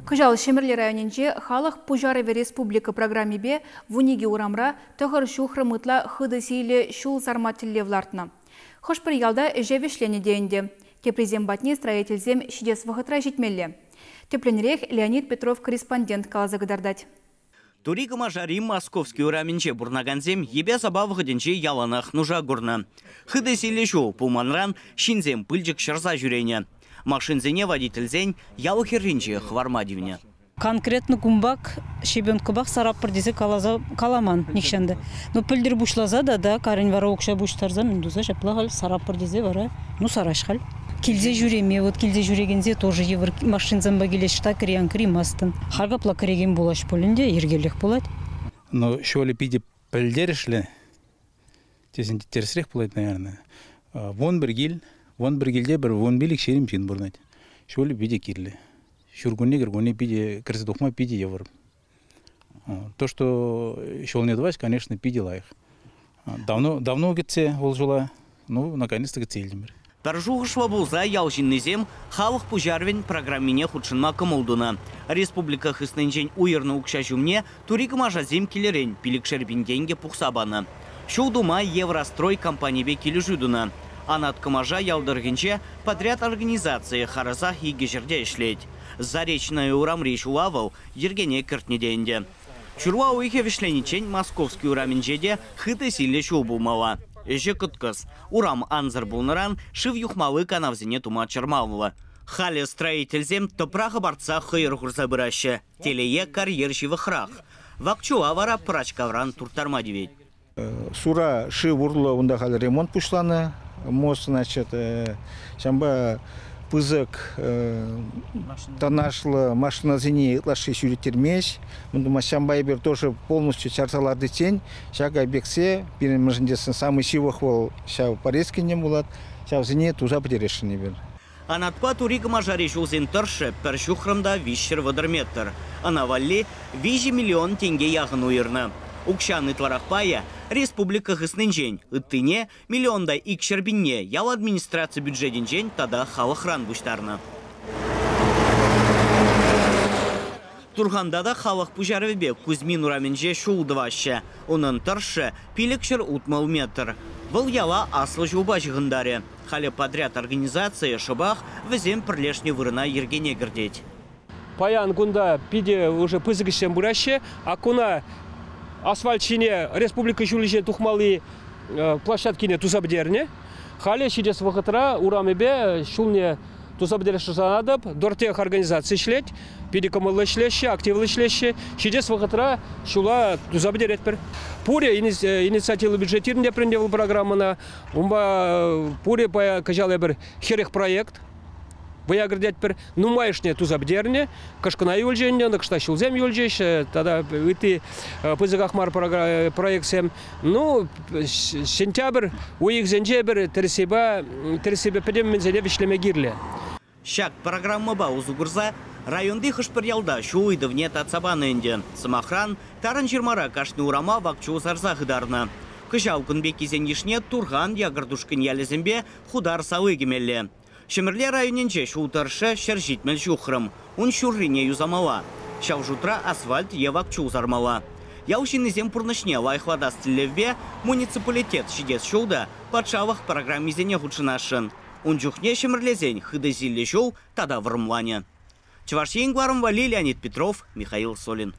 Кыжал Шемерлі районенже халық Пужарове республика программебе вуниги урамра тұғыр шухры мұтла хыды сейлі шул зарматилле влартна. Хош бір ялда жевешлені дейінді. Кепрезем батне строительзем шидес вғытра жетмелі. Тепленірек Леонид Петров корреспондент қалазығыдардать. Турика мажарим московский ураменче бурнаганзем ебе забавыгденче яланах нужа гурна. Хыды сейлі шоу пуманран шинзем пыльчик шарза жүрейне. Машинзене водительзень ял херринче хвармадивне. Конкретно кумбак шебенкубак сараппыр десе каламан никшенде. Но пыльдер бушлаза да карен вара окша буштарза мендуза шаплагал сараппыр дезе вара ну сарашхал. Килзе жүреме вот килзе жүрегензе тоже евр машинзамба келешта криан кримастын. Харгапла креген булаш полинде ергелек болат. Но шоли пиде пыльдершле. Тесен терсрех болат, наверное. Вон бергилде бір вон билик шерим пин бурнать. Шоли пиде кирле. Шургуне гыргуне пиде красдухма пиде евр. То, что шол не двать, конечно, пиде лайх. Давно гетсе волжула, ну наконец-то гетсельдимер. Таржуғы швабулза ялжиннезем халық пужарвен программине худшынма кымылдуна. Республика хысненжен уйырны укша жүмне турик мажазем келерен пилік шербингенге пухсабаны. Шулдума Еврострой компаниябе келі жүдуна. Анат кымажа ялдыргенче подряд организация хараза иге жерде ишлеть. Заречная урамри шулавал ергене кіртнеденде. Чурва уйхе вишленичен московский ураменжеде хыты силе шул булмала. Эже кыткыз. Урам анзыр булныран шив юхмалы канавзине тума чармалмыла. Халі строительзем топрағы барца хыйыр хурса бұрашы. Телее карьер живы храх. Вакчу авара прачкавран туртарма девет. Сура шив урлы унда халі ремонт пушланы. Мост, значит, шамба пызык танашлы машина зене лаши сюретермеш. Мындыма шамбай бер тоже полностью чарсаларды тень. Шага бексе, пирен мажындесын самый сивых вол шау порезкене булат. Шау зене туза потерешіне бер. Анатпа турик мажари жулзен тұршы пір шухрымда вишшір вадырметр. Анавалли 5 миллион тенге яғын уйырны. Укшаны тварахпая республика хыснынжен, ыттыне миллиондай икшербинне ял администрация бюджетинжен тада халықран буштарны. Турғанда да халық пужарвебе Кузьмин ураменже шулдывашы. Оның тұршы пилекшір утмал метр. Бұл яла аслы жуба жығындаре. Халі подряд организация шыбақ візем пірлешне вырына ергене гірдеть. Паян кунда пиде уже пызыгышен бураше, а куна асфальтчине республика жүліже тухмалы площадкине тузабдерне. Халі шидес вақытыра урамебе шулне тузабдерші занадып, дортех организация шлет, педикамылы шлеші, активлы шлеші, шидес вақытыра шула тузабдер етпір. Пуре инициативы бюджетирінде прендевыл программына, пуре кажалы бір херех проект. Бая грдять пер нумаешне тузабдерне, кашкана юльженне, накшта шулзем юльжеш, тогда ыты пызыгахмар проектсем. Ну, сентябрь, уих зенжебер, терсебе педем мензеле вишлеме гирле. Шак программа ба узугурза районды хышпыр ялда шуйды внет от сабаны инде. Самохран тарын жирмара кашны урама вакчу зарза хыдарна. Кыжал күнбеки зенишне турган ягырдушкын ялезембе худар салы кемелле. Шемерле районенче шултаршы шержитмел жухрым. Он шуррине юзамала. Шаужутра асфальт евакчу зармала. Яушинызем пурнышне лайхлада стилевбе муниципалитет шидес шулда подшавах программе зене худшинашын. Он жухне шемерлезень хыды зилле шул тада врымлане. Чевашьен гларым вали Леонид Петров, Михаил Солин.